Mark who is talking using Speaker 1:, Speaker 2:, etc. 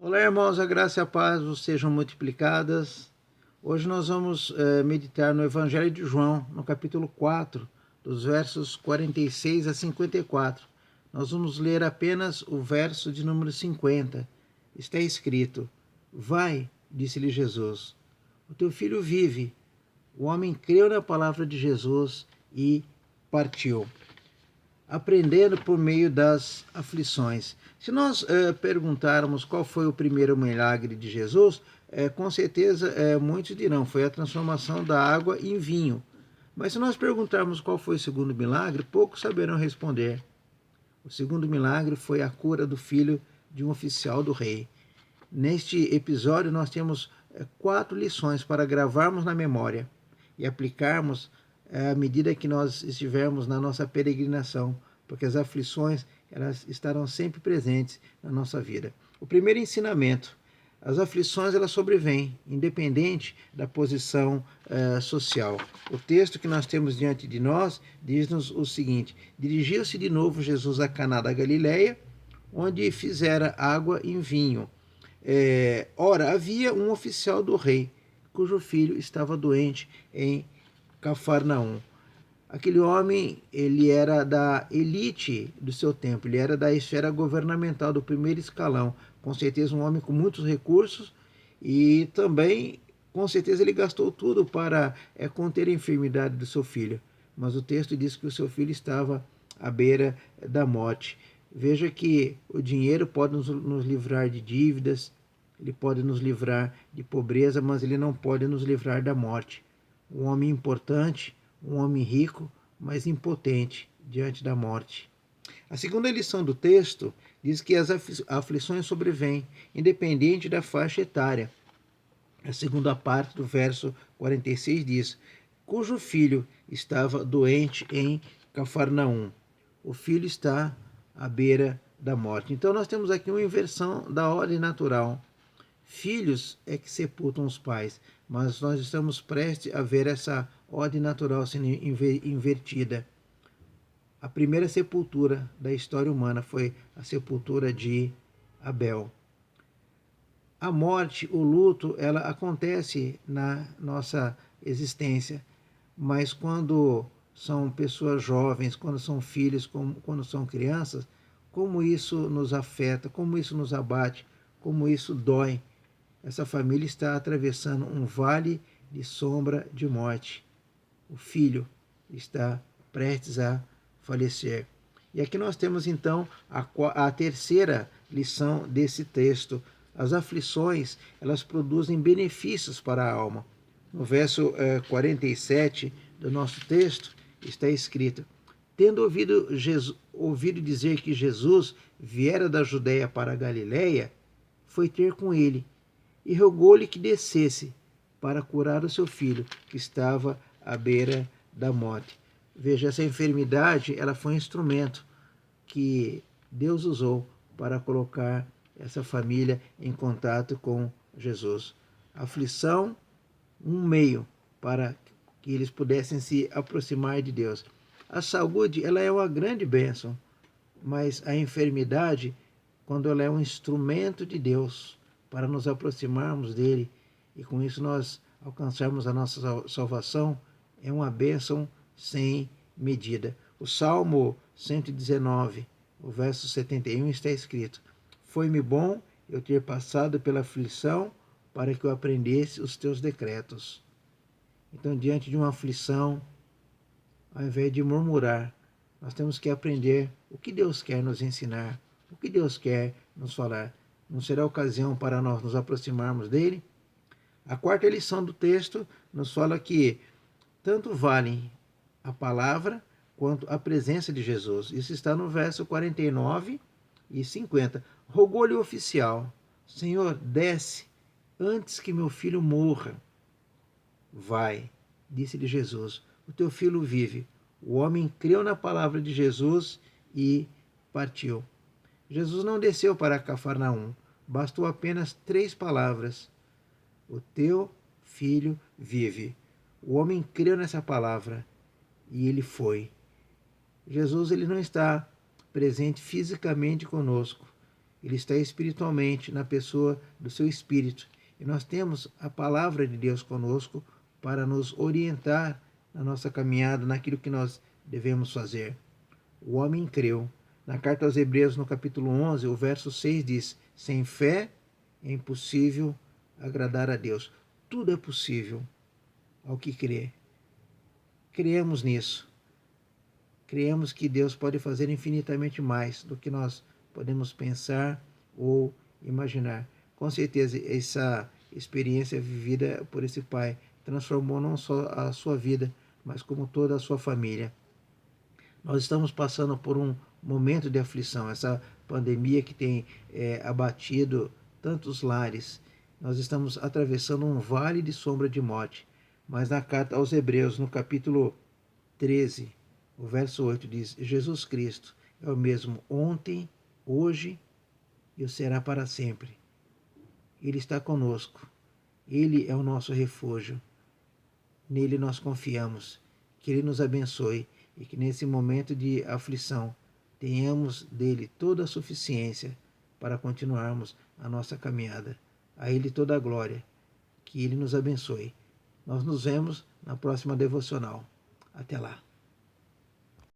Speaker 1: Olá, irmãos, a graça e a paz vos sejam multiplicadas. Hoje nós vamos meditar no Evangelho de João, no capítulo 4, dos versos 46 a 54. Nós vamos ler apenas o verso de número 50. Está escrito: Vai, disse-lhe Jesus, o teu filho vive. O homem creu na palavra de Jesus e partiu, aprendendo por meio das aflições. Se nós perguntarmos qual foi o primeiro milagre de Jesus, com certeza muitos dirão foi a transformação da água em vinho. Mas se nós perguntarmos qual foi o segundo milagre, poucos saberão responder. O segundo milagre foi a cura do filho de um oficial do rei. Neste episódio nós temos 4 lições para gravarmos na memória e aplicarmos à medida que nós estivermos na nossa peregrinação, porque as aflições elas estarão sempre presentes na nossa vida. O primeiro ensinamento: as aflições elas sobrevêm, independente da posição social. O texto que nós temos diante de nós diz-nos o seguinte: dirigiu-se de novo Jesus a Caná da Galileia, onde fizera água em vinho. Ora, havia um oficial do rei, cujo filho estava doente em Cafarnaum. Aquele homem, ele era da elite do seu tempo, ele era da esfera governamental do primeiro escalão, com certeza um homem com muitos recursos e também, com certeza, ele gastou tudo para conter a enfermidade do seu filho. Mas o texto diz que o seu filho estava à beira da morte. Veja que o dinheiro pode nos livrar de dívidas, ele pode nos livrar de pobreza, mas ele não pode nos livrar da morte. Um homem importante, um homem rico, mas impotente diante da morte. A segunda lição do texto diz que as aflições sobrevêm, independente da faixa etária. A segunda parte do verso 46 diz: cujo filho estava doente em Cafarnaum. O filho está à beira da morte. Então nós temos aqui uma inversão da ordem natural. Filhos é que sepultam os pais, mas nós estamos prestes a ver essa ordem natural sendo invertida. A primeira sepultura da história humana foi a sepultura de Abel. A morte, o luto, ela acontece na nossa existência, mas quando são pessoas jovens, quando são filhos, quando são crianças, como isso nos afeta, como isso nos abate, como isso dói. Essa família está atravessando um vale de sombra de morte. O filho está prestes a falecer. E aqui nós temos então a terceira lição desse texto. As aflições, elas produzem benefícios para a alma. No verso 47 do nosso texto está escrito: tendo ouvido dizer que Jesus viera da Judéia para a Galiléia, foi ter com ele e rogou-lhe que descesse para curar o seu filho, que estava à beira da morte. Veja, essa enfermidade, ela foi um instrumento que Deus usou para colocar essa família em contato com Jesus. A aflição, um meio para que eles pudessem se aproximar de Deus. A saúde, ela é uma grande bênção, mas a enfermidade, quando ela é um instrumento de Deus para nos aproximarmos dele e com isso nós alcançarmos a nossa salvação, é uma bênção sem medida. O Salmo 119, o verso 71 está escrito: foi-me bom eu ter passado pela aflição para que eu aprendesse os teus decretos. Então, diante de uma aflição, ao invés de murmurar, nós temos que aprender o que Deus quer nos ensinar, o que Deus quer nos falar. Não será ocasião para nós nos aproximarmos dele? A quarta lição do texto nos fala que tanto valem a palavra quanto a presença de Jesus. Isso está no verso 49 e 50. Rogou-lhe o oficial: Senhor, desce antes que meu filho morra. Vai, disse-lhe Jesus, o teu filho vive. O homem creu na palavra de Jesus e partiu. Jesus não desceu para Cafarnaum. Bastou apenas 3 palavras: o teu filho vive. O homem creu nessa palavra e ele foi. Jesus, ele não está presente fisicamente conosco. Ele está espiritualmente na pessoa do seu Espírito. E nós temos a palavra de Deus conosco para nos orientar na nossa caminhada, naquilo que nós devemos fazer. O homem creu. Na carta aos Hebreus, no capítulo 11, o verso 6 diz: sem fé é impossível agradar a Deus. Tudo é possível ao que crê. Creemos nisso. Creemos que Deus pode fazer infinitamente mais do que nós podemos pensar ou imaginar. Com certeza, essa experiência vivida por esse pai transformou não só a sua vida, mas como toda a sua família. Nós estamos passando por um momento de aflição, essa pandemia que tem abatido tantos lares. Nós estamos atravessando um vale de sombra de morte. Mas na carta aos Hebreus, no capítulo 13, o verso 8 diz: Jesus Cristo é o mesmo ontem, hoje e o será para sempre. Ele está conosco. Ele é o nosso refúgio. Nele nós confiamos. Que Ele nos abençoe e que nesse momento de aflição tenhamos dele toda a suficiência para continuarmos a nossa caminhada. A Ele toda a glória. Que Ele nos abençoe. Nós nos vemos na próxima devocional. Até lá.